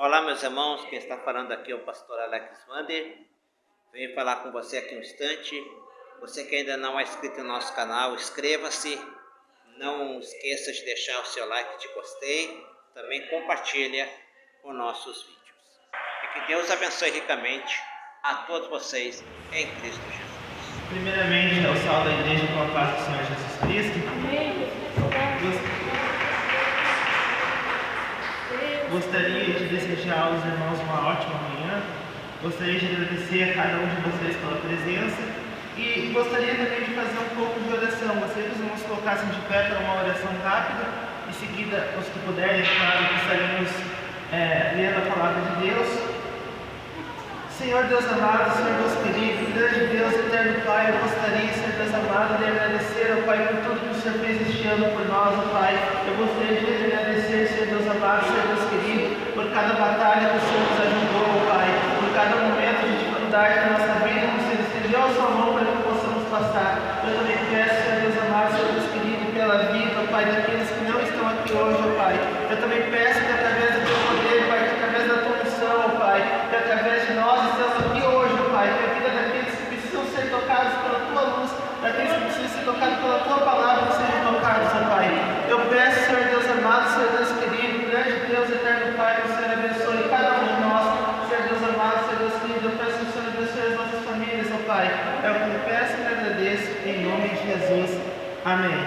Olá, meus irmãos, quem está falando aqui é o pastor Alex Wander. Venho falar com você aqui um instante. Você que ainda não é inscrito no nosso canal, inscreva-se. Não esqueça de deixar o seu like de gostei. Também compartilha com nossos vídeos. E que Deus abençoe ricamente a todos vocês em Cristo Jesus. Primeiramente, eu salve a igreja com a paz do Senhor Jesus Cristo. Amém. Gostaria de desejar aos irmãos uma ótima manhã. Gostaria de agradecer a cada um de vocês pela presença. E gostaria também de fazer um pouco de oração. Gostaria que os irmãos colocassem de pé para uma oração rápida. Em seguida, os que puderem, claro, que estaremos lendo a palavra de Deus. Senhor Deus amado, Senhor Deus querido, grande Deus, eterno Pai, eu gostaria, Senhor Deus amado, de agradecer ao Pai por tudo que o Senhor fez este ano por nós, ó Pai. Eu gostaria de agradecer, Senhor Deus amado, Senhor Deus querido, por cada batalha que o Senhor nos ajudou, ó Pai, por cada momento de dificuldade da nossa vida, que o Senhor estendeu a sua mão para que possamos passar. Eu também peço, Senhor Deus amado, Senhor Deus querido, pela vida, ó Pai, daqueles que não estão aqui hoje, ó Pai. Eu também peço que através do teu poder, Pai, que através da tua unção, ó Pai, que através de nós estamos aqui hoje, ó Pai, que a vida daqueles que precisam ser tocados pela tua luz, daqueles que precisam ser tocados pela tua palavra, sejam tocados, ó Pai. Eu peço, Senhor Deus amado, Senhor Deus querido, grande Deus, eterno Pai, que o Senhor abençoe cada um de nós, Senhor Deus amado, Senhor Deus querido. Eu peço que o Senhor abençoe as nossas famílias, ó Pai. É o que eu peço e agradeço, em nome de Jesus. Amém.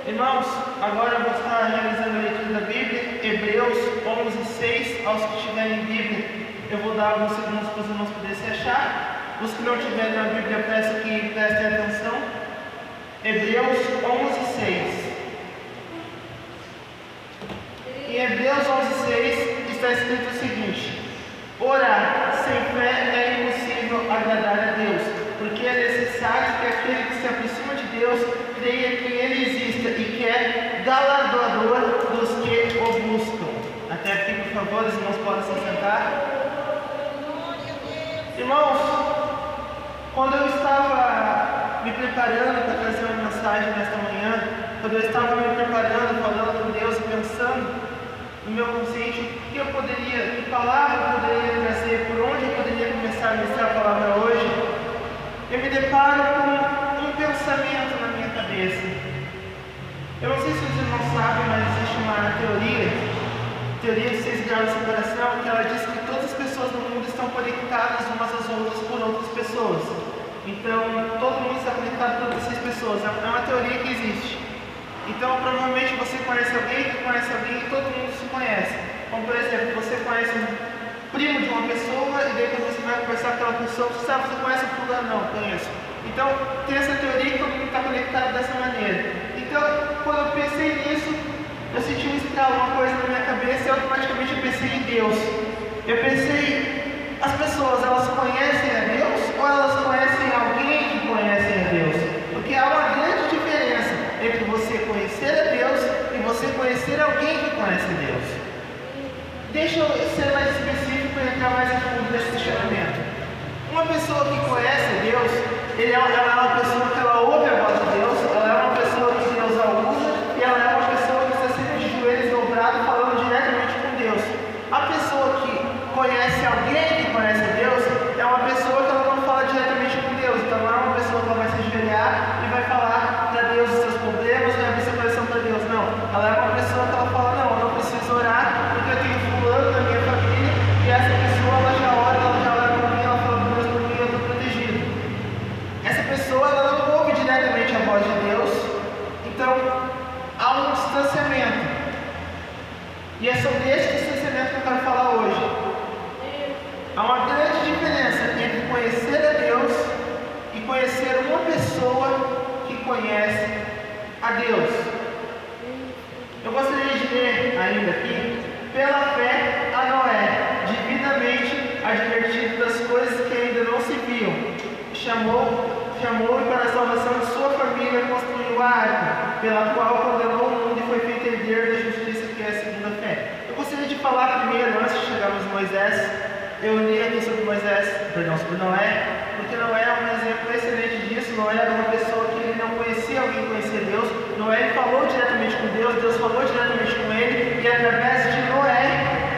Irmãos, agora eu vou estar realizando a leitura da Bíblia, Hebreus 11:6. Aos que tiverem Bíblia, eu vou dar alguns segundos para os irmãos poderem se achar. Os que não tiverem a Bíblia, eu peço que prestem atenção. Hebreus 11:6. Em Hebreus 11:6 está escrito o seguinte: orar sem fé é impossível agradar a Deus, porque é necessário que aquele que se aproxima de Deus creia que Ele exista e que é galardoador dos que o buscam. Até aqui, por favor, os irmãos podem se sentar. Irmãos, quando eu estava me preparando para trazer uma mensagem nesta manhã, quando eu estava me preparando, falando com Deus e pensando no meu consciente o que eu poderia, que palavra eu poderia trazer, por onde eu poderia começar a ministrar a palavra hoje, eu me deparo com um pensamento na minha cabeça. Eu não sei se os irmãos sabem, mas existe uma teoria de 6 graus de separação, que ela diz que todas as pessoas no mundo estão conectadas umas às outras por outras pessoas. Então, todo mundo está conectado por outras 6 pessoas. É uma teoria que existe. Então, provavelmente você conhece alguém que conhece alguém e todo mundo se conhece. Como, por exemplo, você conhece um primo de uma pessoa e daí quando você vai conversar com aquela pessoa, você sabe, você conhece o fulano? Não, conheço. Então, tem essa teoria que todo mundo está conectado dessa maneira. Então, quando eu pensei nisso, eu senti um estralo, uma coisa na minha cabeça e automaticamente eu pensei em Deus. Eu pensei, as pessoas, elas conhecem a Deus ou elas conhecem alguém que conhece a Deus? Porque há uma grande diferença entre você conhecer a Deus e você conhecer alguém que conhece a Deus. Deixa eu ser mais específico e entrar mais a fundo nesse questionamento. Uma pessoa que conhece a Deus, ela é uma pessoa que ela ouve a voz de Deus, ela é uma pessoa que Deus a usa e ela é uma pessoa que está sempre de joelhos dobrados falando diretamente com Deus. A pessoa que conhece alguém que conhece a Deus é uma pessoa que ela não fala diretamente com Deus, então não é uma pessoa que ela vai se ajoelhar e vai falar para Deus os seus problemas, vai abrir seu coração para Deus, não. Ela é uma pessoa que ela fala, não, eu não preciso orar porque eu tenho fulano na minha família e essa pessoa ela já ora por mim, ela fala por Deus por mim, eu estou protegido. Essa pessoa ela não ouve diretamente a voz de Deus, então há um distanciamento. E é sobre esse distanciamento que eu quero falar hoje. Há uma grande diferença entre conhecer a Deus e conhecer uma pessoa que conhece a Deus. Eu gostaria de ler ainda aqui: pela fé a Noé, devidamente advertido das coisas que ainda não se viam, chamou-e para a salvação de sua família, construiu a arca, pela qual condenou o mundo e foi feito herdeiro da justiça, que é a segunda fé. Eu gostaria de falar primeiro, antes de chegarmos a Moisés, eu li aqui sobre sobre Noé, porque Noé é um exemplo excelente disso. Noé era uma pessoa que ele não conhecia alguém que conhecia Deus. Noé falou diretamente com Deus, Deus falou diretamente com ele, e através de Noé,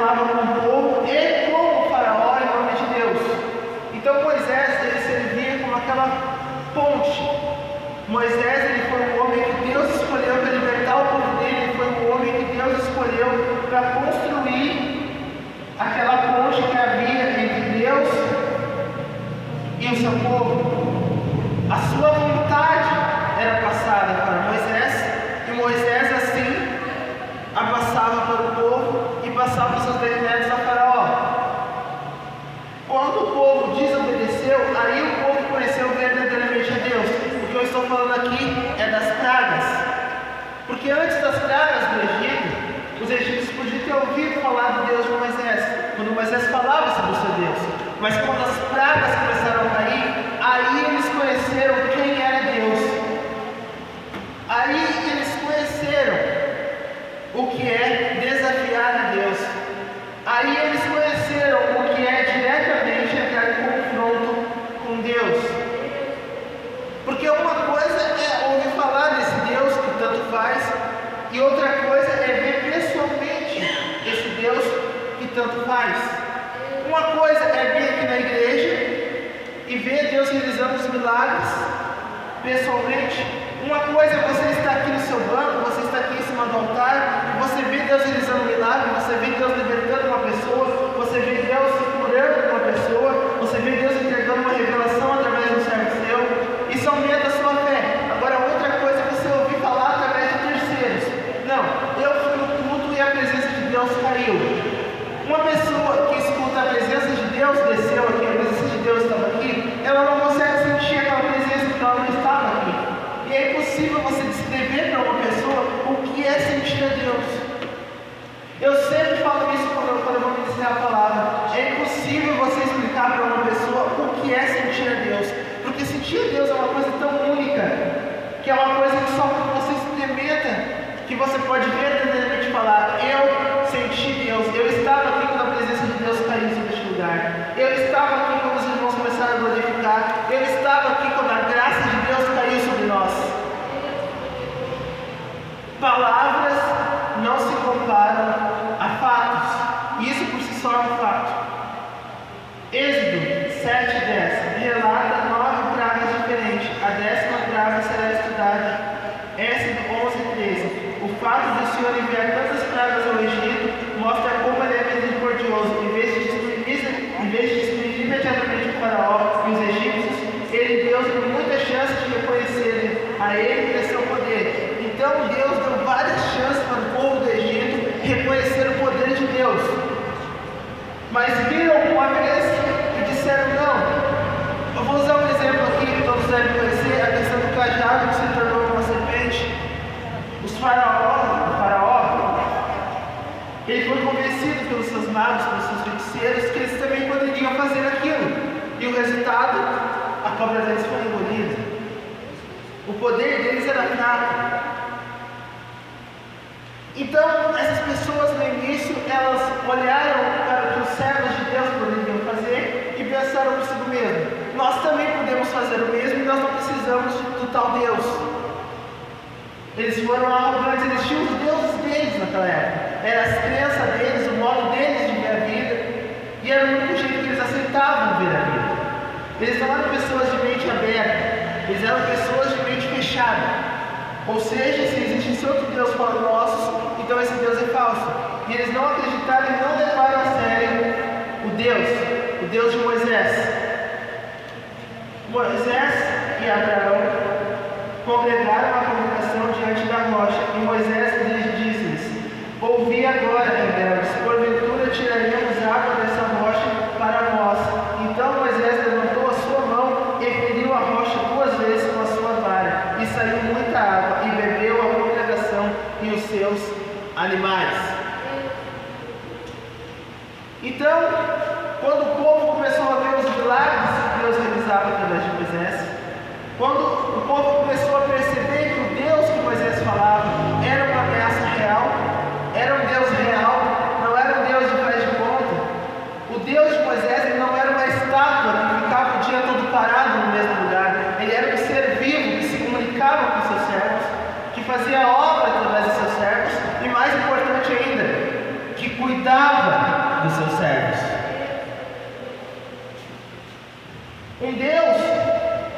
falava com o povo e com o faraó em nome de Deus. Então Moisés, ele servia como aquela ponte. Moisés, ele foi um homem que Deus escolheu para libertar o povo dele, ele foi um homem que Deus escolheu para construir aquela ponte que havia entre Deus e o seu povo. A sua vontade era passada para Moisés, e Moisés assim a passava para o povo e passava os seus decretos a Faraó. Quando o povo desobedeceu, aí o povo conheceu verdadeiramente a Deus. O que eu estou falando aqui é das pragas. Porque antes das pragas do Egito, os egípcios podiam ter ouvido falar do Deus de Moisés, quando Moisés falava sobre o seu Deus. Mas quando as pragas começaram a cair, aí eles conheceram quem era Deus. Aí eles conheceram o que é desafiar a Deus. Aí eles conheceram o que é diretamente entrar em confronto com Deus. Porque uma coisa é ouvir falar desse Deus que tanto faz, e outra coisa é ver pessoalmente esse Deus que tanto faz. Uma coisa é vir aqui na igreja e ver Deus realizando os milagres pessoalmente. Uma coisa é você estar aqui no seu banco, você está aqui em cima do altar, e você vê Deus realizando um milagre, você vê Deus libertando uma pessoa, você vê Deus curando uma pessoa, você vê Deus entregando uma revelação através do servo seu. Isso aumenta a sua fé. Agora, outra coisa é você ouvir falar através de terceiros. Não, eu fui no culto e a presença de Deus caiu. Uma pessoa que escuta a presença de Deus desceu aqui, a presença de Deus estava aqui, ela não consegue sentir aquela presença porque ela não estava aqui. E é impossível você descrever para uma pessoa o que é sentir a Deus. Eu sempre falo isso quando eu vou ministrar a palavra. É impossível você explicar para uma pessoa o que é sentir a Deus. Porque sentir a Deus é uma coisa tão única, que é uma coisa que só quando você experimenta, que você pode verdadeiramente falar: eu senti Deus, eu estava aqui quando a presença de Deus caiu sobre este lugar, eu estava aqui quando os irmãos começaram a glorificar, eu estava aqui quando a graça de Deus caiu sobre nós. Palavras não se comparam a fatos, e isso por si só é um fato. Êxodo 7:10 relata 9 pragas diferentes, a 10ª praga será estudada. Êxodo 11:13. O fato de o Senhor enviar tantas pragas ao Egito mostra como ele é misericordioso. Em vez de destruir imediatamente o faraó e os egípcios, ele deu muitas chances de reconhecerem a ele e a seu poder. Então Deus deu várias chances para o povo do Egito reconhecer o poder de Deus. Mas viram uma vez e disseram não. Eu vou usar um exemplo aqui que todos devem conhecer, a questão do cajado que se tornou uma serpente. O faraó, ele foi convencido pelos seus magos, pelos seus feiticeiros, que eles também poderiam fazer aquilo. E o resultado, a cobra deles foi engolida. O poder deles era fraco. Então, essas pessoas no início, elas olharam para o que os servos de Deus poderiam fazer e pensaram consigo mesmo: nós também podemos fazer o mesmo e nós não precisamos do tal Deus. Eles foram arrogantes, eles tinham os deuses deles naquela época. Era as crenças deles, o modo deles de ver a vida. E era o único jeito que eles aceitavam ver a vida. Eles não eram pessoas de mente aberta, eles eram pessoas de mente fechada. Ou seja, se existe outro Deus fora do nosso, então esse Deus é falso. E eles não acreditaram e não levaram a sério o Deus de Moisés. Moisés e Abraão congregaram a congregação diante da rocha, e Moisés disse-lhes: ouvi agora, rebeldes, porventura tiraremos água dessa rocha para vós. Então Moisés levantou a sua mão e feriu a rocha 2 vezes com a sua vara, e saiu muita água, e bebeu a congregação e os seus animais. Então, quando o povo começou a ver os milagres que Deus realizava através de Moisés, quando o povo começou a perceber que o Deus que Moisés falava era uma ameaça real, era um Deus real, não era um Deus de faz de conta. O Deus de Moisés ele não era uma estátua que ficava o dia todo parado no mesmo lugar. Ele era um ser vivo que se comunicava com seus servos, que fazia obra através de seus servos, e mais importante ainda, que cuidava servos. Um Deus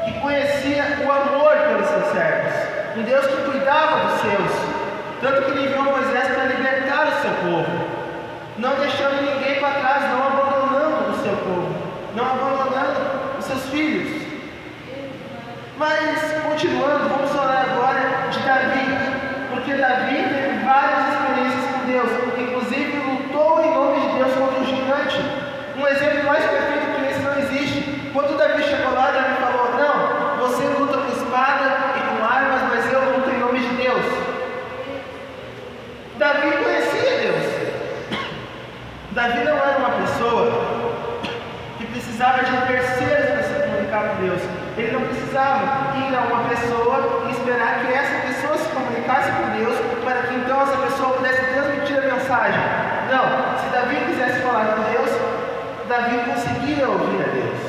que conhecia o amor pelos seus servos. Um Deus que cuidava dos seus. Tanto que ele enviou Moisés para libertar o seu povo. Não deixando ninguém para trás, não abandonando o seu povo. Não abandonando os seus filhos. Mas, continuando, vamos falar agora de Davi. Porque Davi teve várias experiências com Deus. Inclusive, lutou em nome de Deus contra o gigante. Um exemplo mais perfeito que esse não existe. Quando Davi chegou lá, Davi falou: não, você luta com espada e com armas, mas eu luto em nome de Deus. Davi conhecia Deus. Davi não era uma pessoa que precisava de terceiros para se comunicar com Deus. Ele não precisava ir a uma pessoa e esperar que essa pessoa se comunicasse com Deus para que então essa pessoa pudesse transmitir a mensagem. Não, se Davi quisesse falar com Deus, Davi conseguia ouvir a Deus.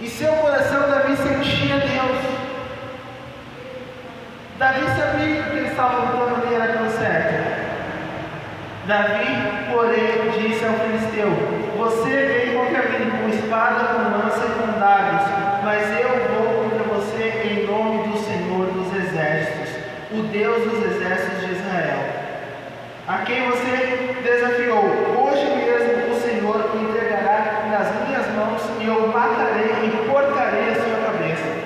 Em seu coração, Davi sentia Deus. Davi sabia que ele estava lutando ali era pelo certo. Davi, porém, disse ao filisteu: você vem contra mim com espada, com lança e com dardos, mas eu vou contra você em nome do Senhor dos Exércitos, o Deus dos Exércitos de Israel, a quem você desafiou. Hoje mesmo o Senhor me entregará nas minhas mãos e eu o matarei e cortarei a sua cabeça.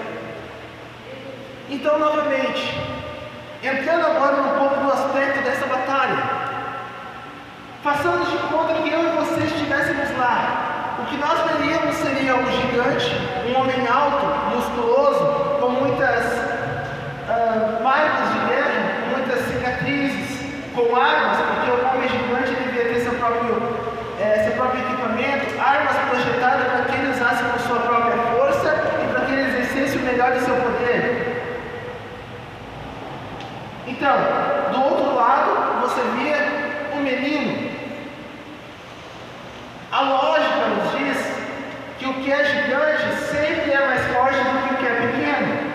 Então, novamente, entrando agora um pouco no aspecto dessa batalha, façamos de conta que eu e você estivéssemos lá. O que nós veríamos seria um gigante, um homem alto, musculoso, com muitas marcas de guerra, com muitas cicatrizes, com armas, porque o homem gigante devia ter seu próprio equipamento, armas projetadas para que ele usasse com sua própria força e para que ele exercesse o melhor do seu poder. Então, do outro lado, você via um menino. A lógica nos diz que o que é gigante sempre é mais forte do que o que é pequeno.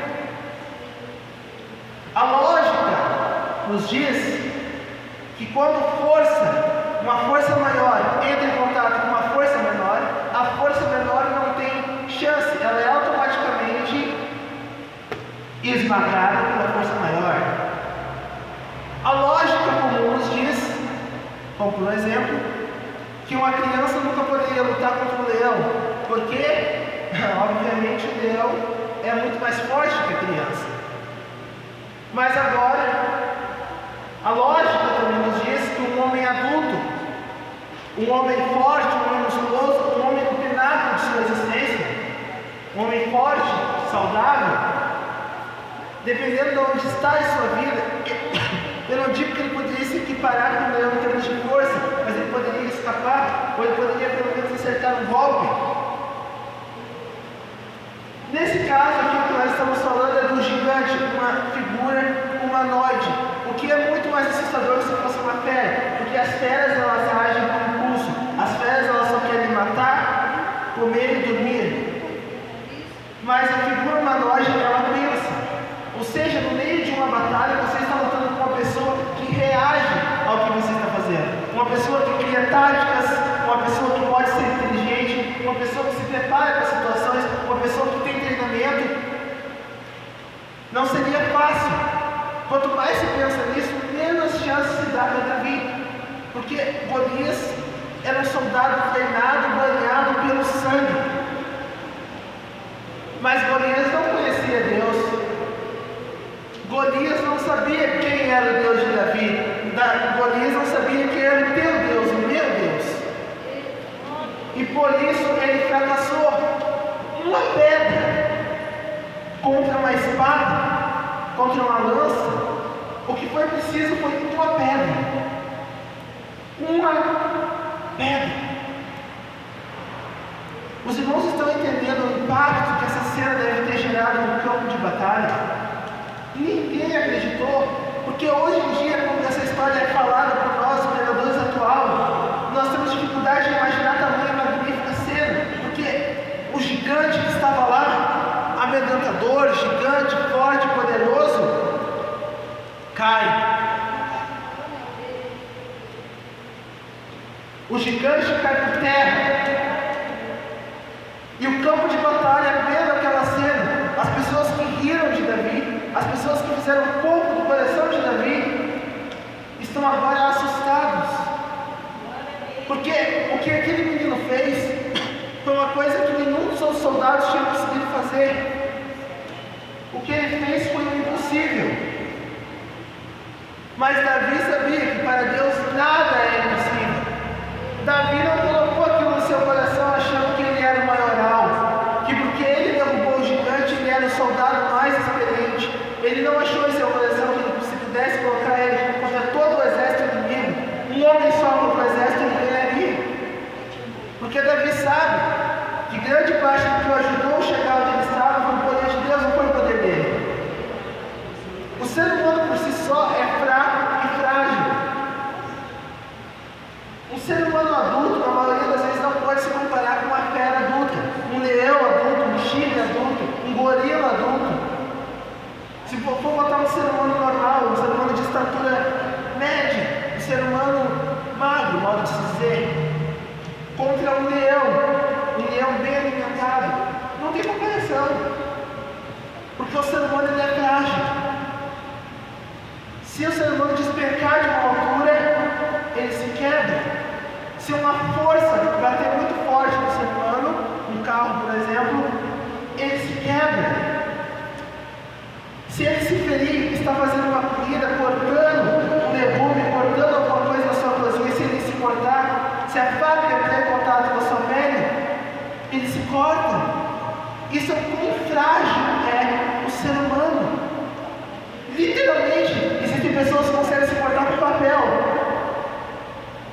A lógica nos diz que quando uma força maior entra em contato com uma força menor, a força menor não tem chance, ela é automaticamente esmagada pela força maior. A lógica comum nos diz, como por exemplo, que uma criança nunca poderia lutar contra um leão, porque, obviamente, o leão é muito mais forte que a criança. Mas agora, a lógica também nos diz que um homem adulto, um homem forte, um homem musculoso, um homem no pináculo de sua existência, um homem forte, saudável, dependendo de onde está em sua vida, eu não digo que ele poderia se equiparar com o leão em termos de força, mas ele poderia escapar, ou ele poderia pelo menos acertar um golpe. Nesse caso aqui, o que nós estamos falando é do gigante, uma figura humanoide, o que é muito mais assustador se fosse uma fera, porque as feras elas agem com impulso, as feras elas só querem matar, comer e dormir. Mas a figura humanoide ela pensa, ou seja, no meio de uma batalha você está lutando com uma pessoa que reage ao que você está fazendo, uma pessoa que cria táticas, uma pessoa que pode ser inteligente, uma pessoa que se prepara para situações, uma pessoa que tem treinamento. Não seria fácil. Quanto mais se pensa nisso, menos chance se dá para Davi, porque Golias era um soldado treinado, banhado pelo sangue. Mas Golias não conhecia Deus. Golias não sabia quem era o Deus de Davi. Golias não sabia quem era o teu Deus, o meu Deus. E por isso ele fracassou. Uma pedra contra uma espada, contra uma lança. O que foi preciso foi uma pedra. Uma pedra. Os irmãos estão entendendo o impacto que essa cena deve ter gerado no campo de batalha? Ninguém acreditou, porque hoje em dia, quando essa história é falada por nós, pregadores atual, nós temos dificuldade de imaginar tamanha magnífica cena, porque o gigante que estava lá, amedrontador, gigante, forte, poderoso, cai. O gigante cai por terra. E o campo de batalha, vendo aquela cena, as pessoas que riram de Davi, as pessoas que fizeram um pouco do coração de Davi, estão agora assustados. Porque o que aquele menino fez foi uma coisa que nenhum dos seus soldados tinha conseguido fazer. O que ele fez foi o impossível. Mas Davi sabia que para Deus nada é impossível. Davi não colocou aquilo no seu coração achando que ele era o maioral, que porque ele derrubou o gigante, ele era o soldado mais experiente. Ele não achou em seu coração que se pudesse colocar ele contra todo o exército inimigo, um homem só contra o exército, ele ganharia. Porque Davi sabe que grande parte do que o ajudou a chegar onde ele estava foi o poder de Deus, não foi o poder dele. O ser humano por si só é fraco e frágil. Um ser humano adulto, na maioria das vezes, não pode se comparar com uma fera adulta, um leão adulto, um tigre adulto, um gorila adulto. Se for botar um ser humano normal, um ser humano de estatura média, um ser humano magro, modo de se dizer, contra um leão bem alimentado, não tem comparação. Porque o ser humano ele é frágil. Se o ser humano despencar de uma altura, ele se quebra. Se uma força bater muito forte no ser humano, um carro por exemplo, ele se quebra. Se ele se ferir, está fazendo uma comida, cortando um legume, cortando alguma coisa na sua cozinha, se ele se cortar, se a faca entrar em contato com a sua pele, ele se corta. Isso é quão frágil é o ser humano. Literalmente, existem pessoas que conseguem se cortar com papel.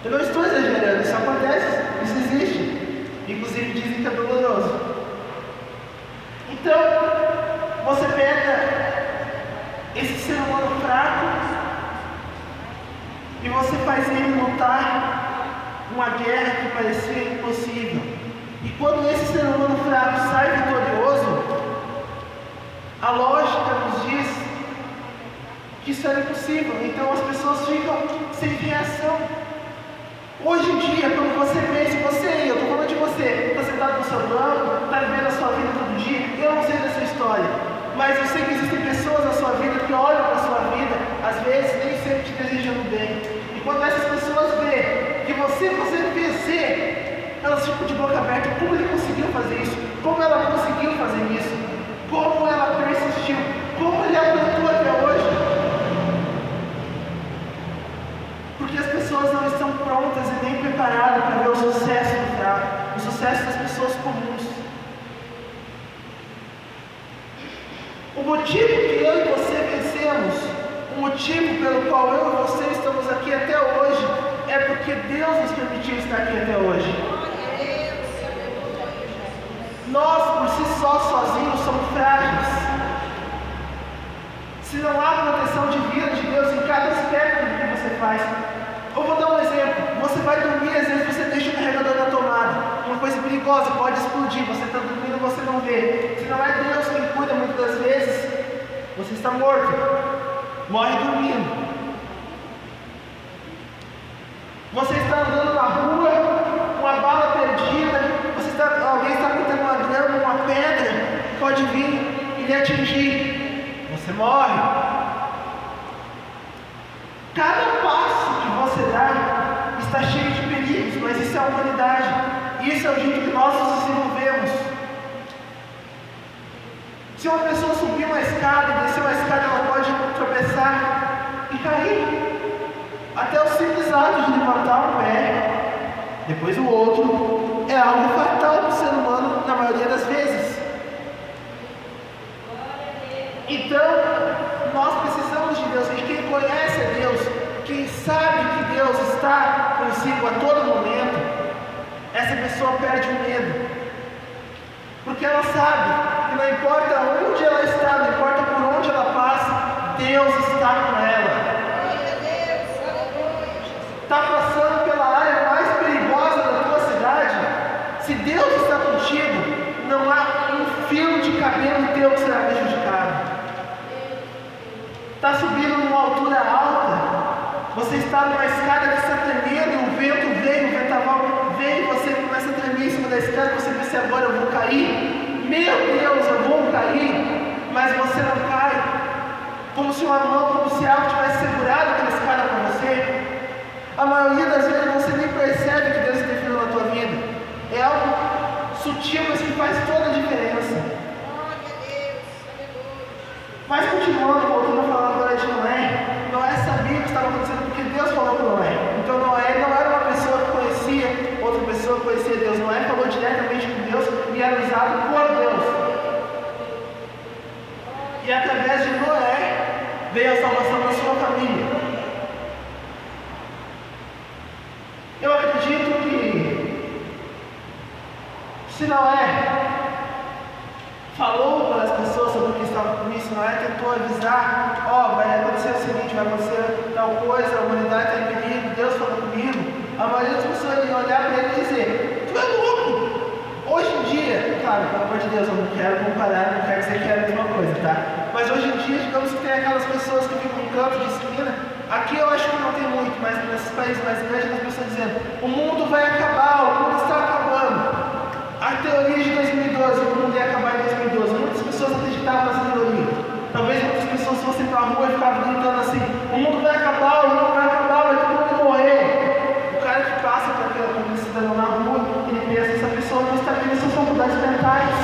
Eu não estou exagerando, isso acontece, isso existe. Inclusive dizem que é doloroso. Então, você pega esse ser humano fraco e você faz ele lutar uma guerra que parecia impossível. E quando esse ser humano fraco sai vitorioso, a lógica nos diz que isso era impossível. Então as pessoas ficam sem reação. Hoje em dia, quando você vê, se você aí, eu estou falando de você, está sentado no seu banco, está vivendo a sua vida todo dia, eu não sei da sua história, mas eu sei que existem pessoas na sua vida que olham para a sua vida, às vezes nem sempre te desejando bem. E quando essas pessoas veem que você vencer, elas ficam de boca aberta. Como ele conseguiu fazer isso? Como ela conseguiu fazer isso? Como ela persistiu? Como ele aguentou até hoje? Porque as pessoas não estão prontas e nem preparadas para ver o sucesso do fraco, o sucesso das pessoas comuns. O motivo que eu e você vencemos, o motivo pelo qual eu e você estamos aqui até hoje, é porque Deus nos permitiu estar aqui até hoje. Nós, por si só, sozinhos, somos frágeis. Se não há proteção divina de Deus em cada aspecto do que você faz. Eu vou dar um exemplo. Você vai dormir, às vezes você deixa o carregador na tomada. Uma coisa perigosa, pode explodir. Você está dormindo e você não vê. Se não é Deus quem cuida muitas das vezes, você está morto. Morre dormindo. Você está andando na rua, uma bala perdida. Alguém está cortando uma grama, uma pedra, pode vir e lhe atingir. Você morre. Cada passo que você dá está cheio de perigos, mas isso é a humanidade. Isso é o jeito que nós nos desenvolvemos. Se uma pessoa subir uma escada e descer uma escada, ela pode tropeçar e cair. Até o simples ato de levantar um pé, depois o outro, é algo fatal para o ser humano na maioria das vezes. Então, nós precisamos de Deus, e quem conhece a Deus, quem sabe que Deus está consigo a todo momento, essa pessoa perde o medo. Porque ela sabe que não importa onde ela está, não importa por onde ela passa, Deus está com ela. Está passando pela área mais perigosa da tua cidade, se Deus está contigo, não há um fio de cabelo teu que será prejudicado. Está subindo numa altura alta, você está numa escada que está tremendo, e o vento veio, o ventaval agora eu vou cair. Meu Deus, eu vou cair. Mas você não cai. Como se uma mão, como se algo tivesse segurado aquele cara para você. A maioria das vezes você nem percebe que Deus interferiu na tua vida. É algo sutil, mas que faz toda a diferença. Mas continuando, voltando a falar agora de Noé. Noé sabia o que estava acontecendo porque Deus falou com Noé. Então Noé não era uma pessoa que conhecia outra pessoa que conhecia Deus. Noé falou diretamente com Deus e era usado por Deus. E através de Noé veio a salvação da sua família. Eu acredito que se Noé falou para as pessoas sobre o que estava com isso, Noé tentou avisar, vai acontecer o seguinte, vai acontecer tal coisa, a humanidade está em perigo, Deus falou comigo. A maioria das pessoas iam olhar para ele e dizer, tu é louco! Hoje em dia, claro, pelo amor de Deus, eu não quero comparar, não quero dizer que é a mesma coisa, tá? Mas hoje em dia, digamos que tem aquelas pessoas que ficam no canto de esquina. Aqui eu acho que não tem muito, mas nesses países mais grandes, as pessoas dizendo, o mundo vai acabar, o mundo está acabando. A teoria de 2012, o mundo ia acabar em 2012. Muitas pessoas acreditavam nessa teoria. Talvez muitas pessoas fossem para a rua e ficavam gritando assim, o mundo vai acabar, o mundo vai acabar, vai todo mundo morrer. O cara que passa por aquele cidadão na rua, ele pensa, essa pessoa não está tendo suas faculdades mentais.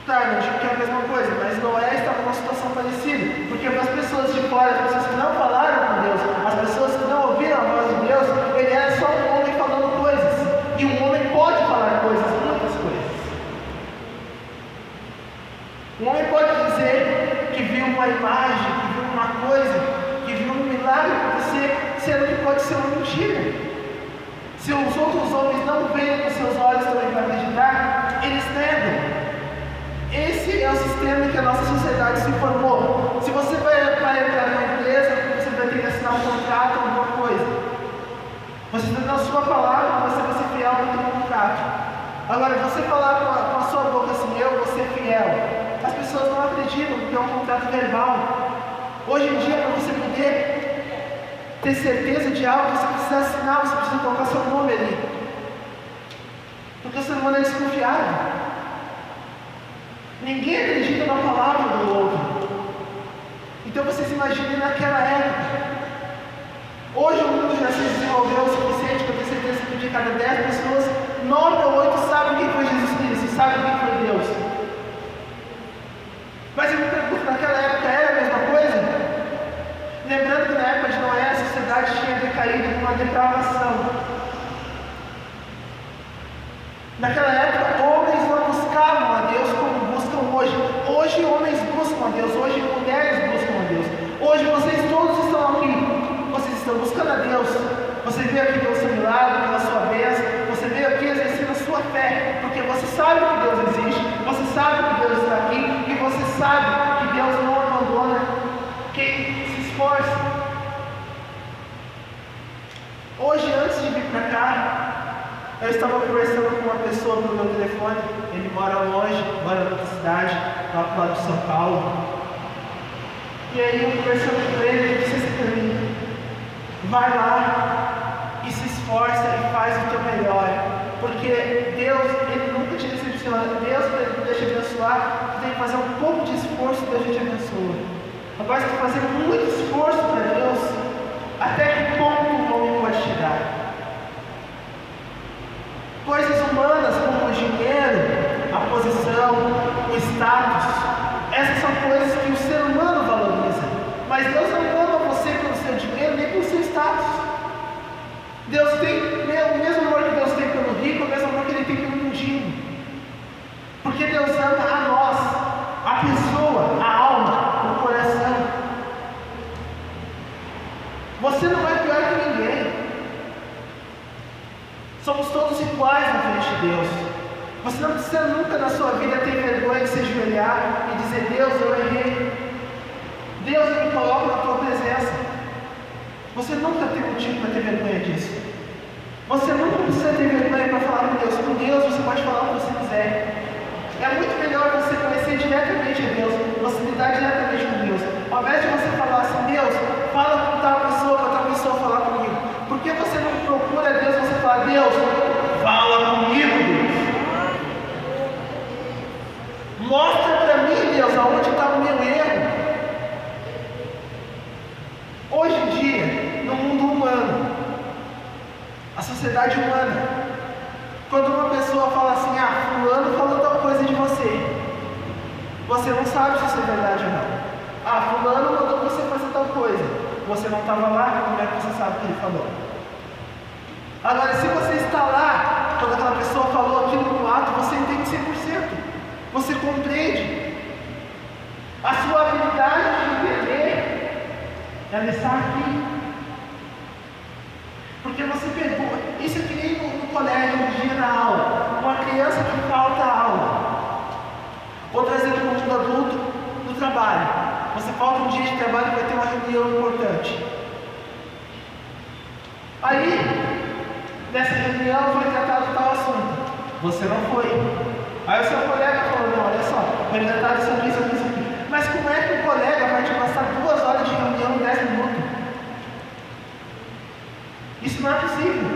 Tá, não digo que é a mesma coisa, mas Noé estava numa situação parecida, porque para as pessoas de fora, as pessoas que não falaram com Deus, as pessoas que não ouviram a voz de Deus, ele era só um homem falando coisas, e um homem pode falar coisas, muitas coisas. Um homem pode dizer que viu uma imagem, que viu uma coisa, que viu um milagre acontecer, sendo que pode ser uma mentira. Se os outros homens não veem com seus olhos também para acreditar, eles negam. Esse é o sistema em que a nossa sociedade se formou. Se você vai entrar numa empresa, você vai ter que assinar um contrato, alguma coisa. Você tem na sua palavra, você vai ser fiel para ter um contrato. Agora, você falar com a sua boca assim, eu vou ser fiel, as pessoas não acreditam porque é um contrato verbal. Hoje em dia, para você poder ter certeza de algo, você precisa assinar, você precisa colocar seu nome ali. Porque o ser humano é desconfiado. Ninguém acredita na palavra do outro. Então vocês imaginem naquela época. Hoje o mundo já se desenvolveu o suficiente para ter certeza que de cada 10 pessoas, 9 ou 8 sabem quem foi Jesus Cristo, sabem quem foi Deus. Mas eu me pergunto, naquela época era a mesma coisa? Lembrando que na época de Noé a sociedade tinha decaído numa depravação. Naquela época, homens não buscavam a Deus como buscam hoje. Hoje, homens buscam a Deus. Hoje, mulheres buscam a Deus. Hoje, vocês todos estão aqui. Vocês estão buscando a Deus. Você veio aqui pelo seu milagre, pela sua bênção. Você veio aqui exercendo a sua fé. Porque você sabe que Deus existe. Você sabe que Deus está aqui. E você sabe que Deus não abandona quem se esforça. Hoje, antes de vir para cá, eu estava conversando com uma pessoa no meu telefone, ele mora longe, mora em outra cidade, lá pro lado de São Paulo. E aí eu conversando com ele, ele disse assim para mim, vai lá e se esforça e faz o teu melhor, porque Deus, Ele nunca te decepciona. Deus, para Ele poder te abençoar, tu tem que fazer um pouco de esforço e Deus te abençoa. Agora, se tu fazer muito esforço para Deus, até que ponto o homem pode chegar? Coisas humanas como o dinheiro, a posição, o status, essas são coisas que o ser humano valoriza. Mas Deus não ama você pelo seu dinheiro nem pelo seu status. Deus tem o mesmo amor que Deus tem pelo rico, o mesmo amor que Ele tem pelo mendigo. Porque Deus ama a nós, a pessoa, a alma, o coração. Você não é pior que ninguém. Somos todos iguais na frente de Deus. Você não precisa nunca na sua vida ter vergonha de se ajoelhar e dizer, Deus, eu errei. Deus me coloca na tua presença. Você nunca tem motivo para ter vergonha disso. Você nunca precisa ter vergonha para falar com Deus. Com Deus você pode falar o que você quiser. É muito melhor você conhecer diretamente a Deus, você lidar diretamente com Deus. Ao invés de você falar assim, Deus, fala com tal pessoa, para tal pessoa falar comigo. Por que você não procura Deus, você fala, Deus, sociedade humana. Quando uma pessoa fala assim, fulano falou tal coisa de você, você não sabe se isso é verdade ou não. Fulano mandou você fazer tal coisa, você não estava lá, como é que você sabe o que ele falou? Agora, se você está lá, quando aquela pessoa falou aquilo no ato, você entende 100%, você compreende. A sua habilidade de entender, ela está aqui. Porque você pegou, isso é que nem no colégio, no dia da aula, uma criança que falta a aula, ou trazendo para o mundo adulto, no trabalho, você falta um dia de trabalho e vai ter uma reunião importante. Aí, nessa reunião foi tratado tal assunto, você não foi. Aí o seu colega falou, não, olha só, foi tratado sobre isso aqui. Mas como é que o colega vai te passar 2 horas de reunião em 10 minutos? Isso não é possível.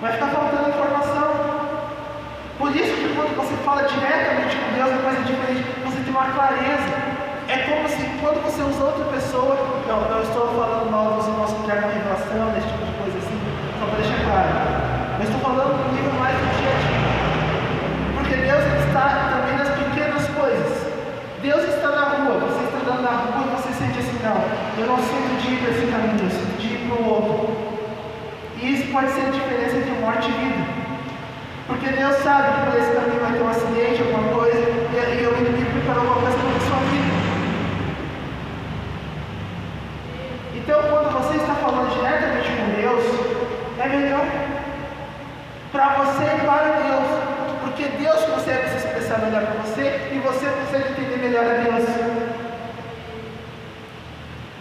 Vai ficar faltando informação. Por isso que quando você fala diretamente com Deus, é coisa diferente. Você tem uma clareza. É como se quando você usa outra pessoa, não estou falando mal dos irmãos que querem uma revelação, desse tipo de coisa assim, só para deixar claro. Eu estou falando no nível mais do dia a dia. Porque Deus está também nas pequenas coisas. Deus está na rua, você está andando na rua e você sente assim, não, eu não sinto de ir para esse caminho, eu sinto de ir para o outro. E isso pode ser a diferença de morte e vida. Porque Deus sabe que por esse caminho vai ter um acidente, alguma coisa, e o inimigo preparou alguma coisa para a sua vida. Então, quando você está falando diretamente com Deus, é melhor para você e para Deus. Porque Deus consegue se expressar melhor para você e você consegue entender melhor a Deus.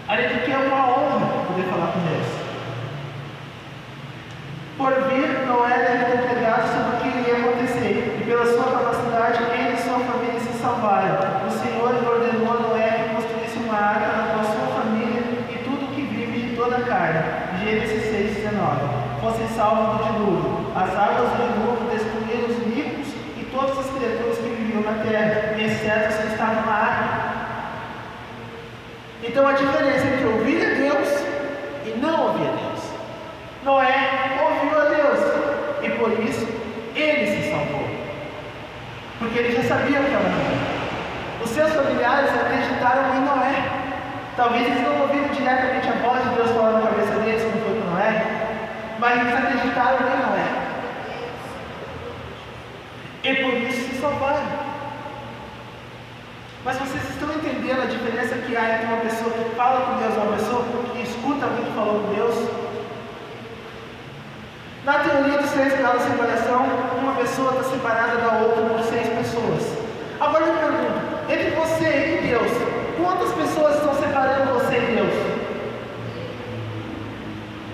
Além de que é uma honra poder falar com Deus. Por vir, Noé deve ter pregado sobre o que iria acontecer, e pela sua capacidade, ele e sua família se salvaram. O Senhor ordenou a Noé que construísse uma arca na qual sua família e tudo o que vive de toda a carne, Gênesis 6:19, fossem salvos do dilúvio. As águas do dilúvio destruíram os ricos e todas as criaturas que viviam na terra, exceto os que estavam na arca. Então a diferença entre ouvir a Deus e não ouvir a Deus. Noé ouviu a Deus e por isso ele se salvou, porque ele já sabia o que estava fazendo. Os seus familiares acreditaram em Noé. Talvez eles não ouviram diretamente a voz de Deus falando na cabeça deles, como foi com Noé, mas eles acreditaram em Noé e por isso se salvaram. Mas vocês estão entendendo a diferença que há entre uma pessoa que fala com Deus e uma pessoa que escuta alguém que falou com Deus? Na teoria dos 6 graus de separação, uma pessoa está separada da outra por 6 pessoas. Agora eu pergunto, entre você e Deus, quantas pessoas estão separando você e Deus?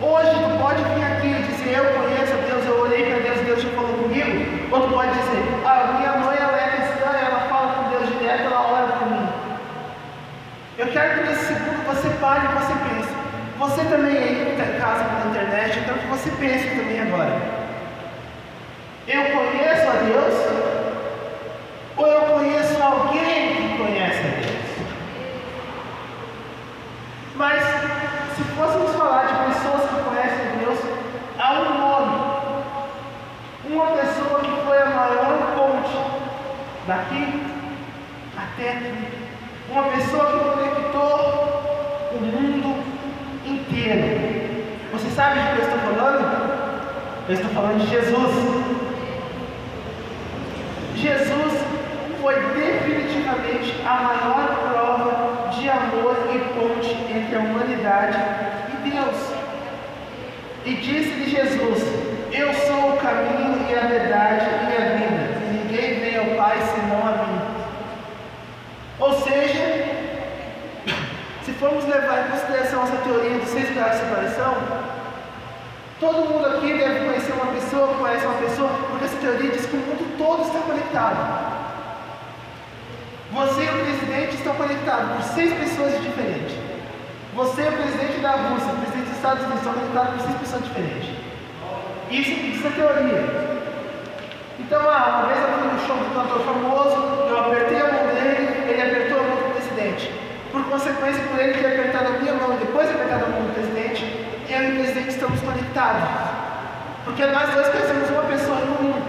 Hoje tu pode vir aqui e dizer, eu conheço a Deus, eu orei para Deus, Deus já falou comigo. Ou tu pode dizer, minha mãe ela é cristã, ela fala com Deus direto, ela ora por mim. Eu quero que nesse segundo você pare e você pense. Você também aí que está em casa pela internet, então que você pense também agora. Eu conheço a Deus? Ou eu conheço alguém que conhece a Deus? Mas, se fôssemos falar de pessoas que conhecem a Deus, há um nome. Uma pessoa que foi a maior ponte daqui até aqui. Uma pessoa que conectou o mundo inteiro. Você sabe de que eu estou falando? Eu estou falando de Jesus. Jesus foi definitivamente a maior prova de amor e ponte entre a humanidade e Deus. E disse-lhe Jesus, eu sou o caminho e a verdade e a vida, e ninguém vem ao Pai senão a mim. Ou seja, se formos levar em consideração essa teoria dos 6 graus de separação, todo mundo aqui deve conhecer uma pessoa, conhece uma pessoa, porque essa teoria diz que o mundo todo está conectado. Você e o presidente estão conectados por 6 pessoas diferentes. Você e o presidente da Rússia, o presidente dos Estados Unidos estão conectados por 6 pessoas diferentes. Isso é teoria. Então, uma vez eu fui no show de um cantor famoso, eu apertei a mão dele, ele apertou a mão do presidente. Por consequência, por ele ter apertado a minha mão e depois apertado a mão do presidente, eu e o presidente estamos conectados. Porque nós dois conhecemos uma pessoa em comum.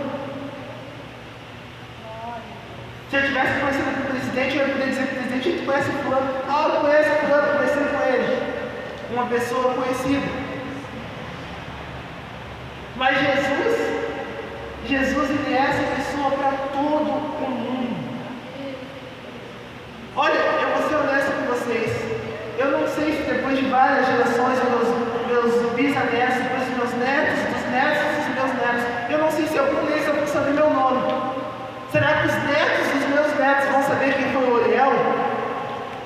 Se eu tivesse conhecido o presidente, eu ia poder dizer para o presidente: a gente conhece fulano. Ah, eu conheço fulano, eu conheci com ele. Uma pessoa conhecida. Mas Jesus ele é essa pessoa para todo o mundo. Olha, eu vou ser honesto com vocês. Eu não sei se depois de várias gerações, meus bisnetos, depois dos meus netos, dos netos dos meus netos, eu não sei se algum deles vai saber meu nome. Será que os netos dos meus netos vão saber quem foi o Uriel?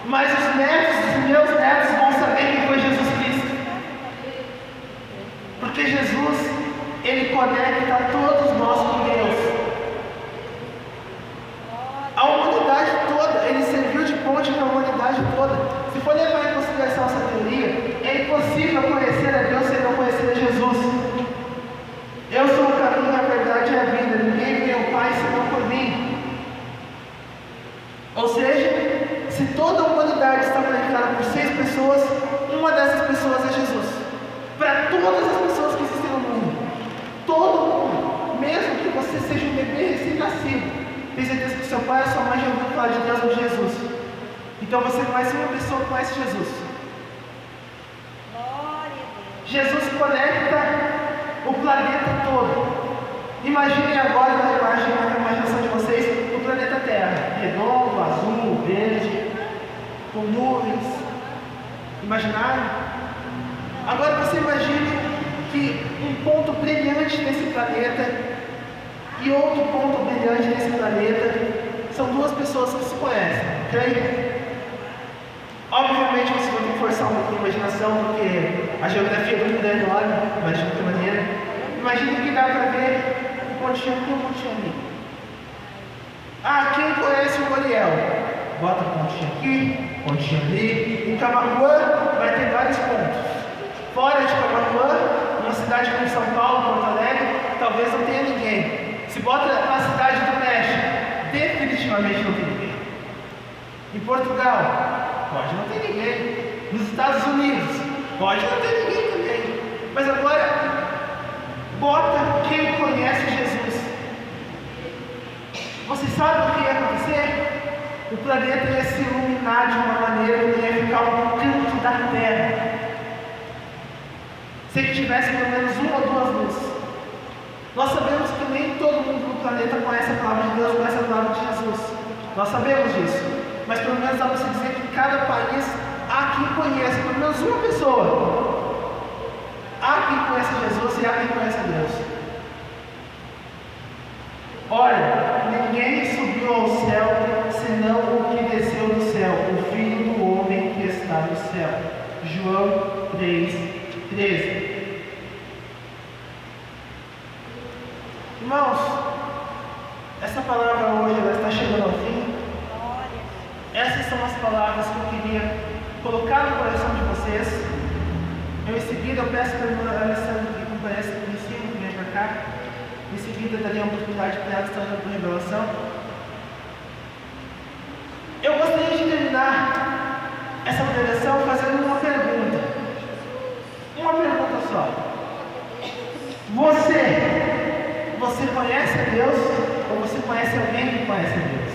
Mas os netos dos meus netos vão saber quem foi Jesus Cristo. Porque Jesus, ele conecta todos nós com Deus. A humanidade toda, ele serviu de ponte para a humanidade toda. Se for levar em consideração essa teoria, é impossível conhecer a Deus sem não conhecer a Jesus. Eu sou o caminho, a verdade e a vida. Ninguém vê o Pai senão por mim. Ou seja, se toda a humanidade está conectada por 6 pessoas, uma dessas pessoas é Jesus. Para todas as pessoas que existem no mundo, todo mundo, mesmo que você seja um bebê recém-nascido, tem certeza que seu pai ou sua mãe já ouviu falar de Deus ou de Jesus. Então você conhece uma pessoa que conhece Jesus. Jesus conecta o planeta todo. Imaginem agora na imaginação de vocês o planeta Terra, redondo, azul, verde, com nuvens. Imaginaram? Agora você imagine que um ponto brilhante nesse planeta e outro ponto brilhante nesse planeta são 2 pessoas que se conhecem, ok? Obviamente vocês vão ter que forçar um pouco a imaginação, porque a geografia do mundo é enorme, mas de outra maneira. Imagine que dá para ver um pontinho aqui e um pontinho ali. Ah, quem conhece o Uriel? Bota um pontinho aqui, pontinho ali. Em Camaquã vai ter vários pontos. Fora de Camaquã, uma cidade como São Paulo, Porto Alegre, talvez não tenha ninguém. Se bota na cidade do México, definitivamente não tem ninguém. Em Portugal, pode não ter ninguém. Nos Estados Unidos, pode não ter ninguém também. Mas agora, bota quem conhece Jesus. Você sabe o que ia acontecer? O planeta ia se iluminar de uma maneira que ele ia ficar um canto da Terra. Se ele tivesse pelo menos 1 ou 2 luzes. Nós sabemos que nem todo mundo no planeta conhece a palavra de Deus, conhece a palavra de Jesus. Nós sabemos disso. Mas pelo menos dá para você dizer que em cada país há quem conheça, pelo menos uma pessoa. Há quem conhece Jesus e há quem conhece a Deus. Olha, ninguém subiu ao céu senão o que desceu do céu, o Filho do Homem que está no céu. João 3:13. Irmãos, essa palavra hoje ela está chegando ao fim. Essas são as palavras que eu queria colocar no coração de vocês. Em seguida, eu peço para a irmã Alessandra que compareça aqui em cima, que venha para cá. Em seguida, darei a oportunidade para ela estar dando revelação. Eu gostaria de terminar essa pregação fazendo uma pergunta. Uma pergunta só. Você conhece a Deus ou você conhece alguém que conhece a Deus?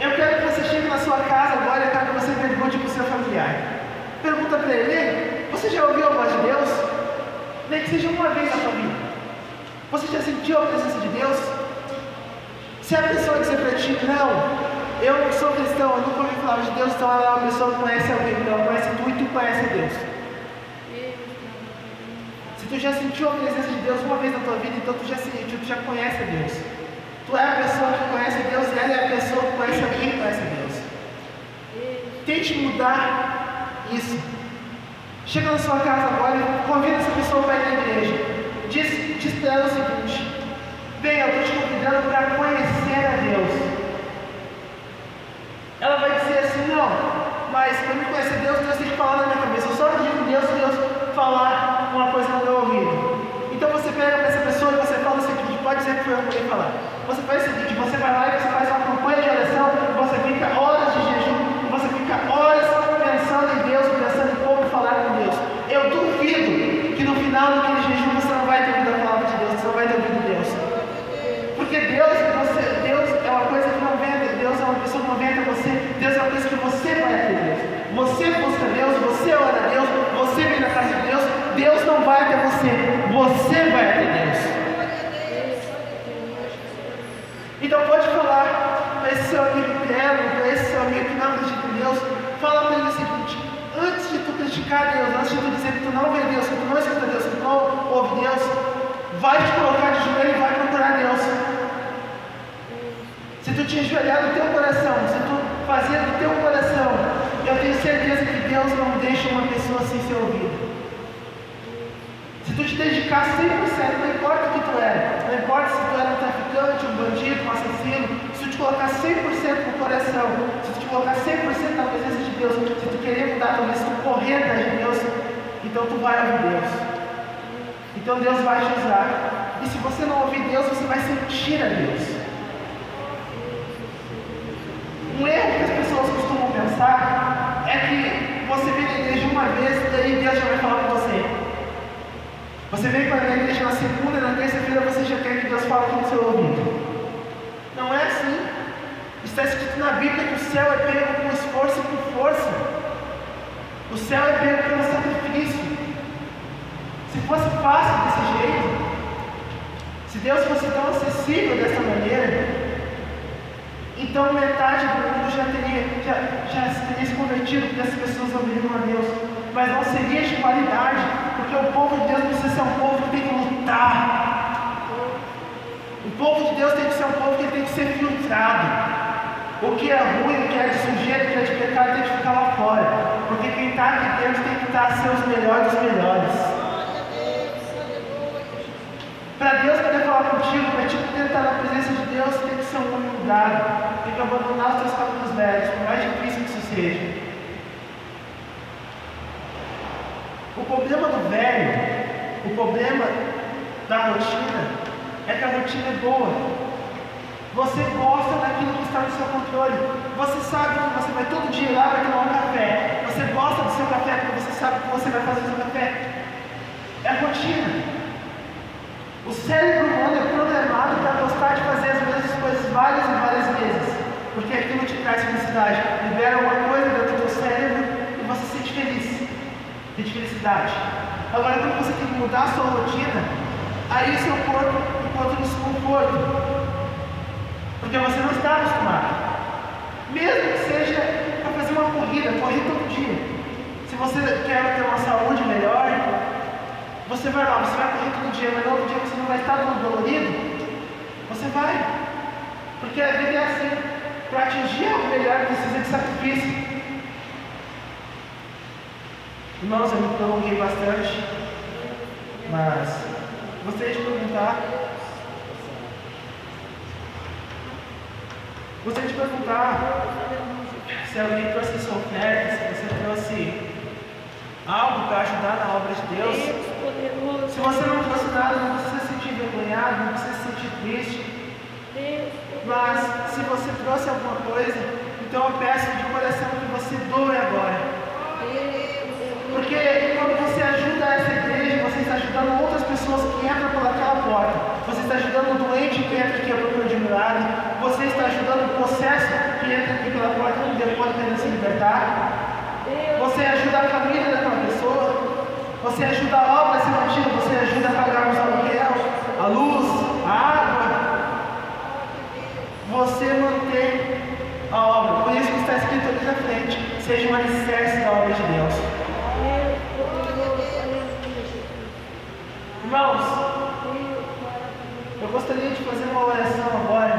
Eu quero que você chegue na sua casa agora e eu quero que você pergunte para o seu familiar. Pergunta para ele: você já ouviu a voz de Deus? Nem que seja uma vez na sua vida. Você já sentiu a presença de Deus? Se a pessoa dizer para ti: não, eu não sou cristão, eu nunca ouvi falar de Deus, então ela é uma pessoa que conhece alguém, então ela conhece tu e tu conhece a Deus. Se tu já sentiu a presença de Deus uma vez na tua vida, então tu já sentiu, tu já conhece a Deus. Tu é a pessoa que conhece a Deus e ela é a pessoa que conhece alguém que conhece a Deus. Tente mudar isso. Chega na sua casa agora e convida essa pessoa para ir na igreja. Diz para ela o seguinte: bem, eu estou te convidando para conhecer a Deus. Ela vai dizer assim: não, mas para me conhecer Deus tem que falar na minha cabeça. Eu só acredito em Deus se Deus falar uma coisa no meu ouvido. Então você pega para essa pessoa e você fala o seguinte: pode dizer que foi eu que falei falar. Você faz o seguinte: você vai lá e você faz uma campanha de oração, você fica horas de jejum, você fica horas pensando em Deus, pensando em como falar com Deus. Eu duvido que no final daquele jejum você você vai até Deus. Então pode falar para esse seu amigo interno, para esse seu amigo que não acredita em Deus, fala para ele o seguinte: antes de tu criticar Deus, antes de tu dizer que tu não vê Deus, que tu não escuta Deus, que tu não ouve Deus, vai te colocar de joelho e vai procurar Deus. Se tu te ajoelhar no teu coração, se tu fazer do teu coração, eu tenho certeza que Deus não deixa uma pessoa sem ser ouvida. Se tu te dedicar 100%, não importa o que tu é, não importa se tu é um traficante, um bandido, um assassino, se tu te colocar 100% no coração, se tu te colocar 100% na presença de Deus, se tu querer mudar, talvez se tu correr atrás de Deus, então tu vai ouvir Deus. Então Deus vai te usar. E se você não ouvir Deus, você vai sentir a Deus. Um erro que as pessoas costumam pensar é que você vem na igreja uma vez e daí Deus já vai falar com você. Você vem para a igreja na segunda e na terça-feira você já quer que Deus fale no seu ouvido. Não é assim. Está escrito na Bíblia que o céu é pego com esforço e com força. O céu é pego pelo sacrifício. Se fosse fácil desse jeito, se Deus fosse tão acessível dessa maneira, então metade do mundo já teria se convertido, porque as pessoas ouviriam a Deus. Mas não seria de qualidade, porque o povo de Deus precisa ser um povo que tem que lutar. O povo de Deus tem que ser um povo que tem que ser filtrado. O que é ruim, o que é de sujeira, o que é de pecado tem que ficar lá fora. Porque quem está aqui dentro tem que estar a ser os melhores dos melhores. Para Deus poder falar contigo, para te poder estar na presença de Deus, tem que ser um homem mudado. Tem que abandonar os teus caminhos velhos, por mais difícil que isso seja. O problema do velho, o problema da rotina, é que a rotina é boa. Você gosta daquilo que está no seu controle. Você sabe que você vai todo dia lá, vai tomar um café. Você gosta do seu café porque você sabe que você vai fazer o seu café. É a rotina. O cérebro humano é programado para gostar de fazer as mesmas coisas várias e várias vezes, porque aquilo te traz felicidade. Libera uma coisa dentro do teu cérebro e você se sente feliz, sente felicidade. Agora, quando você tem que mudar a sua rotina, aí o seu corpo encontra um desconforto, porque você não está acostumado. Mesmo que seja para fazer uma corrida, correr todo dia. Se você quer ter uma saúde melhor, você vai lá, você vai correr todo dia, mas no outro dia você não vai estar dolorido, você vai. Porque a vida é assim. Para atingir algo melhor precisa de sacrifício. Irmãos, eu me prolonguei bastante, mas gostaria de perguntar. Se alguém trouxe sua oferta, se você trouxe algo para ajudar na obra de Deus. Se você não trouxe nada, não precisa se sentir envergonhado, não precisa se sentir triste. Mas se você trouxe alguma coisa, então eu peço de coração que você doe agora. Porque quando você ajuda essa igreja, você está ajudando outras pessoas que entram por aquela porta. Você está ajudando o doente que entra aqui à procura de milagre. Você está ajudando o processo que entra aqui pela porta e depois querendo se libertar. Você ajuda a família daquela pessoa. Você ajuda a obra a ser mantida. Você ajuda a pagar os aluguel, a luz, a água. Você mantém a obra. Por isso que está escrito aqui na frente: seja um alicerce da obra de Deus. Irmãos, eu gostaria de fazer uma oração agora.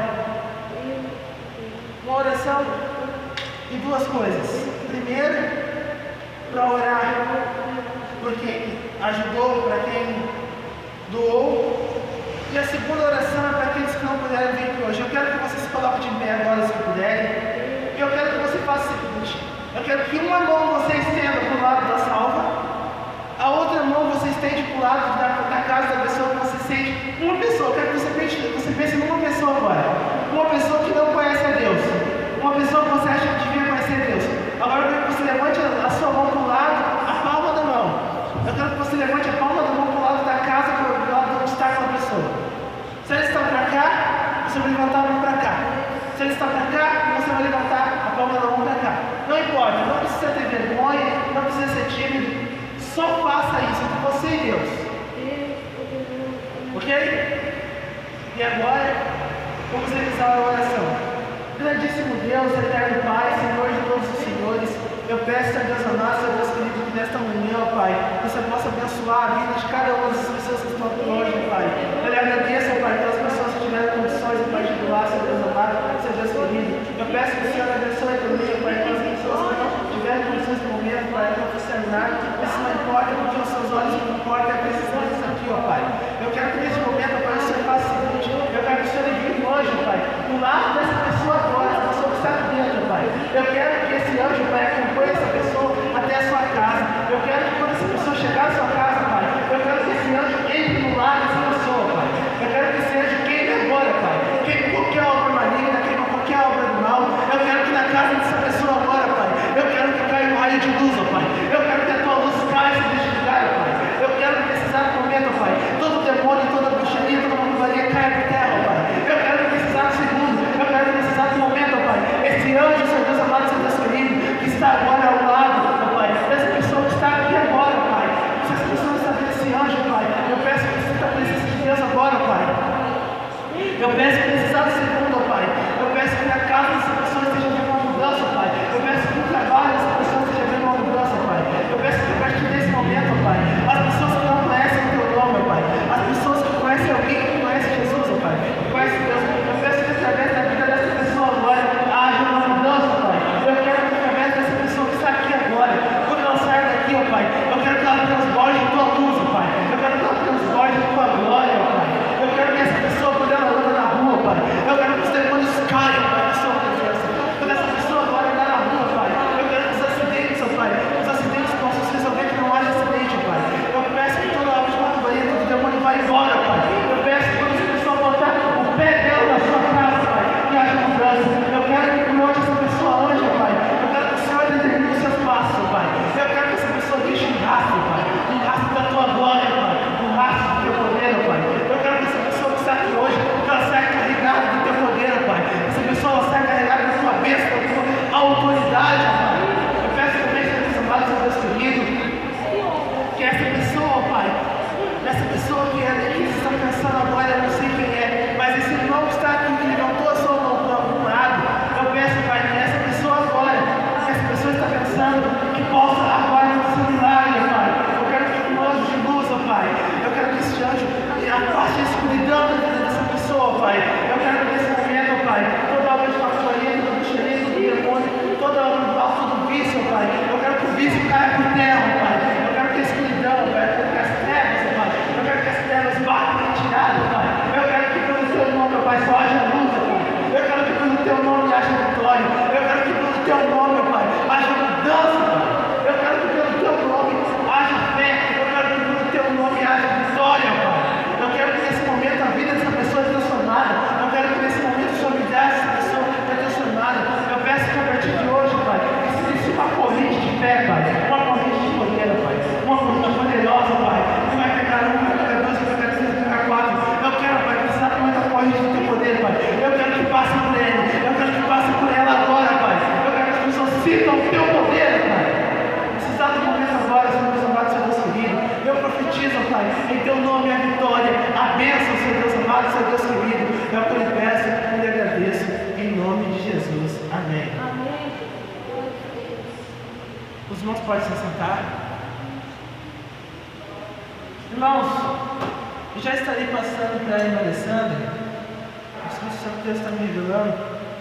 Uma oração de duas coisas. Primeiro, para orar por quem ajudou, para quem doou. E a segunda oração é para aqueles que não puderam vir aqui hoje. Eu quero que você se coloque de pé agora, se puderem. E eu quero que você faça o seguinte: eu quero que uma mão você estenda para o lado da salva, a outra mão você estende para o lado da casa da pessoa que você sente. Uma pessoa, eu quero que você pense numa pessoa agora. Uma pessoa que não conhece a Deus. Uma pessoa que você acha que devia conhecer a Deus. Agora eu quero que você levante a sua mão para o lado, a palma da mão. Eu quero que você levante a palma da mão para o lado da casa, para o lado onde está aquela pessoa. Se ele está para cá, você vai levantar a mão para cá. Se ele está para cá, você vai levantar a palma da mão para cá. Não importa, não precisa ter vergonha, não precisa ser tímido. Só faça isso entre você e Deus. Ok? E agora, vamos realizar a oração. Grandíssimo Deus, eterno Pai, Senhor de todos os senhores, eu peço a Deus amado, Senhor Deus querido, que nesta manhã, ó Pai, você possa abençoar a vida de cada uma das pessoas que estão aqui hoje, Pai. Eu lhe agradeço, ó Pai, pelas pessoas que tiveram condições, ó Pai, de doar, Senhor Deus amado, Senhor Deus querido. Eu peço que o Senhor abençoe também, ó Pai, pelas pessoas que não tiveram condições no momento, Pai, não funcionar. Isso não importa, porque os seus olhos não importam, é precisão disso aqui, ó Pai. Eu quero que neste momento, ó Pai, o Senhor faça o seguinte, eu quero que o Senhor envie um anjo, Pai, do lado dessa pessoa agora, essa pessoa que está aqui dentro, Pai. Eu quero que esse anjo, Pai, acompanhe essa pessoa até a sua casa. Eu quero que quando essa pessoa chegar à sua casa, Pai, eu quero que esse anjo entre no lar dessa pessoa, Pai. Eu quero que esse anjo queime agora, Pai. Queime qualquer obra maligna, queime qualquer obra do mal. Eu quero que na casa dessa pessoa agora, Pai, eu quero que caia um raio de luz, ó Pai. Eu quero que a tua luz caia neste lugar, Pai. Eu quero que nesse exato momento, Pai, todo demônio, toda bruxaria, toda macumbaria caia por terra, Pai. Eu quero que nesse exato segundo, eu quero que nesse exato momento, Pai, esse anjo, Senhor Deus amado, Senhor Deus querido, que está agora ao lado, ó Pai, dessa pessoa que está aqui agora, Pai. Se essa pessoa está vendo esse anjo, Pai, eu peço que você está a presença de Deus agora, Pai. Eu peço que nesse exato segundo, ó Pai, eu peço que na casa dessa pessoa esteja vendo uma mudança, Pai. Eu peço que no trabalho dessa pessoa esteja vendo uma mudança, Pai. Eu peço que a partir desse momento, ó Pai, as pessoas que não conhecem o teu nome, ó Pai, as pessoas que conhecem alguém que conhece Jesus, ó Pai, que conhece Deus, eu peço que através da vida dessa pessoa agora haja uma mudança, Pai. Eu quero que através dessa pessoa que está aqui agora, quando ela sair daqui, ó Pai, eu quero que ela transborde a tua luz, ó Pai. Eu quero que ela transborde a tua glória, ó Pai. Eu quero que essa pessoa, quando ela anda na rua, Pai, eu quero que os demônios caiam, Pai, na sua presença. Quando essa pessoa agora andar na rua, Pai, eu quero que os acidentes, ó Pai, os acidentes possam se resolver, que não haja acidente, Pai. Eu peço que toda obra de macumbaria, todo demônio vai embora, Pai. Eu peço que quando essa pessoa botar o pé dela na sua casa, Pai, que haja mudança. Eu quero que por onde essa pessoa ande, Pai, eu quero que o Senhor determine os seus passos, Pai. Eu quero que essa pessoa deixe um rastro, Pai, um rastro da tua glória, Pai, um rastro do teu poder, Pai. Eu quero que essa pessoa que está aqui hoje, que ela saia carregada do teu poder, Pai. Essa pessoa ela saia carregada da tua bênção, da tua autoridade, Pai. Eu peço também, Senhor Deus amado, Senhor Deus querido, que essa pessoa, Pai, essa pessoa que está pensando agora, eu não sei quem é, mas esse irmão que está aqui, que levantou a sua mão para algum lado, eu peço, Pai, que essa pessoa agora, que essa pessoa está pensando, que possa agora ser um milagre, Pai. Eu quero que um anjo de luz, ó Pai, eu quero que esse anjo afaste a escuridão da vida dessa pessoa, Pai. Eu quero que nesse momento, ó Pai, toda obra de macumbaria, toda bruxaria, todo demônio, toda obra do mal, todo vício, ó Pai, eu quero que o vício caia por terra, ó Pai. Eu quero que a escuridão, ó Pai, eu quero que as trevas, ó Pai, eu quero que as trevas batam em retirada, ó Pai. Eu quero que pelo teu nome, ó Pai, só haja luz, ó Pai. Eu quero que pelo teu nome haja vitória. Eu quero que pelo teu nome, ó Pai, haja mudança, Pai. Eu quero que pelo teu nome haja fé. Eu quero que pelo teu nome haja vitória, Pai. Eu quero que nesse momento a vida dessa pessoa é transformada. Eu quero que nesse momento a suavidade dessa pessoa é transformada. Eu peço que a partir de hoje, Pai, que se inicie uma corrente de fé, Pai, uma corrente de poder, Pai, uma corrente poderosa, Pai, que vai pegar um, vai pegar dois, vai pegar três, vai pegar quatro. Eu quero, Pai, que exatamente a corrente do teu poder, Pai. Eu quero que passe por ele, eu quero que passe por ela agora, Pai. Eu quero que as pessoas sintam o teu poder, Pai. Nesse exato momento agora, Senhor Deus amado, Senhor Deus querido, eu profetizo, Pai, em teu nome a vitória, a bênção, Senhor Deus amado, Senhor Deus querido. É o que eu lhe peço e lhe agradeço, em nome de Jesus. Amém. Os irmãos podem se sentar. Irmãos, eu já estarei passando para a irmã Alessandra. O Espírito Santo de Deus está me revelando.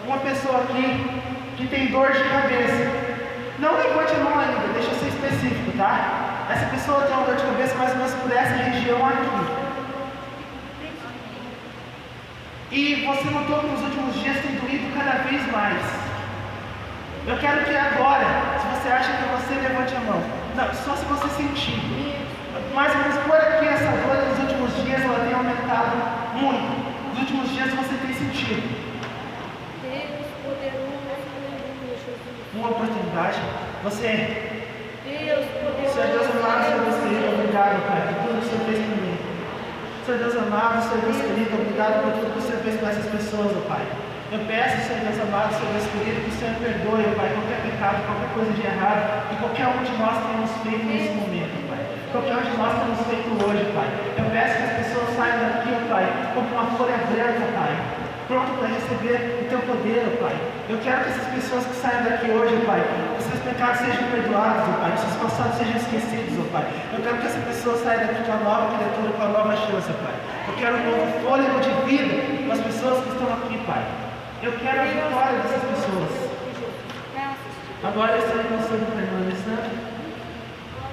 Uma pessoa aqui que tem dor de cabeça. Não levante a mão ainda, deixa eu ser específico, tá? Essa pessoa tem uma dor de cabeça mais ou menos por essa região aqui. E você notou que nos últimos dias tem doído cada vez mais. Eu quero que agora, se você acha que você, levante a mão. Não, só se você sentir. Mais ou menos por aqui essa dor nos últimos dias ela tem aumentado muito. Nos últimos dias você tem sentido. Uma oportunidade. Você. Senhor Deus amado, Senhor Deus querido, obrigado, Pai, por tudo que o Senhor fez por mim. Senhor Deus amado, Senhor Deus querido, obrigado por tudo que o Senhor fez por essas pessoas, ó Pai. Eu peço, Senhor Deus amado, Senhor Deus querido, que o Senhor perdoe, ó Pai, qualquer pecado, qualquer coisa de errado, que qualquer um de nós tenhamos feito nesse momento, Pai. Qualquer um de nós tenhamos feito feito hoje, Pai. Eu peço que as pessoas saiam daqui, ó Pai, como uma folha branca, Pai, pronto para receber o Teu poder, ó Pai. Eu quero que essas pessoas que saiam daqui hoje, ó Pai, que seus pecados sejam perdoados, ó Pai, que seus passados sejam esquecidos, ó Pai. Eu quero que essa pessoa saia daqui com a nova criatura, com a nova chance, ó Pai. Eu quero um novo fôlego de vida para as pessoas que estão aqui, Pai. Eu quero a vitória dessas pessoas. Agora eu estou pensando